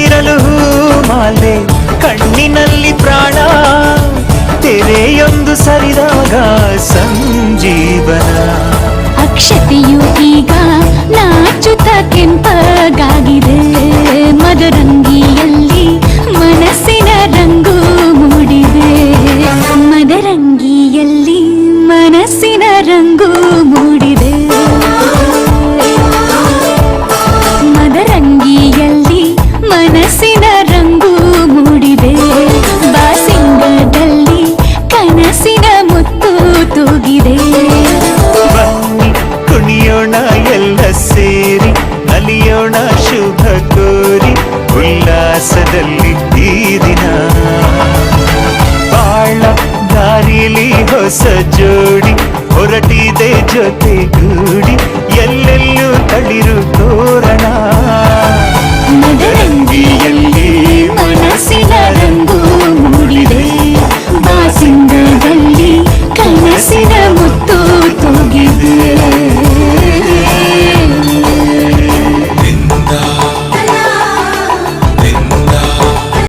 ಕೈಯಲ್ಲಿರಲು ಮಾಲೆ ಕಣ್ಣಿನಲ್ಲಿ ಪ್ರಾಣ ತೆರೆಯೊಂದು ಸರಿದಾಗ ಸಂಜೀವನ ಅಕ್ಷತೆಯು ಈಗ ನಾಚುತ್ತ ಕೆಂಪಗಾಗಿದೆ ಮದರಂಗಿಯಲ್ಲಿ ಮನಸ್ಸಿನ ರಂಗು ಮೂಡಿದೆ ಮದರಂಗಿಯಲ್ಲಿ ಮನಸ್ಸಿನ ರಂಗು ಮೂಡಿದೆ ಮದರಂಗಿಯಲ್ಲಿ ಮನಸ್ಸಿನ ರಂಗು ಮೂಡಿದೆ ಬಾಸಿಂಗದಲ್ಲಿ ಕನಸಿನ ಮುತ್ತು ತೂಗಿದೆ ಬನ್ನಿ ಕುಣಿಯೋಣ ಎಲ್ಲ ಸೇರಿ ನಲಿಯೋಣ ಶುಭ ಕೋರಿ ಉಲ್ಲಾಸದಲ್ಲಿ ಈ ದಿನ ಬಾಳ ದಾರಿಲಿ ಹೊಸ ಜೋಡಿ ಹೊರಟಿದೆ ಜೊತೆಗೂಡಿ